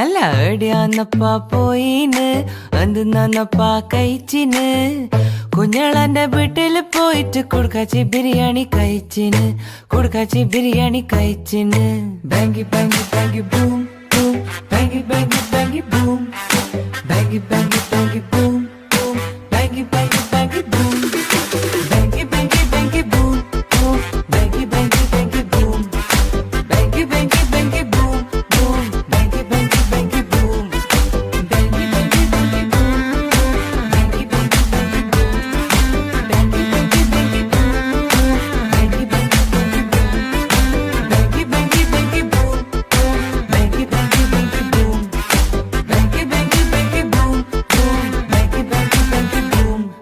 അല്ല എടിയാന്നപ്പാ പോയിന് എന്തെന്നാന്നപ്പാ കഴിച്ചിന് കുഞ്ഞളന്റെ വീട്ടില് പോയിട്ട് കുടുക്കാച്ചി ബിരിയാണി കഴിച്ചിന് കുടുക്കാച്ചി ബിരിയാണി കഴിച്ചിന് ബാങ്കി ബാങ്കി ബാങ്കി ബൂം ബൂം ബാങ്കി ബാങ്കി ബാങ്കി ബൂം ബാങ്കി ബാങ്കി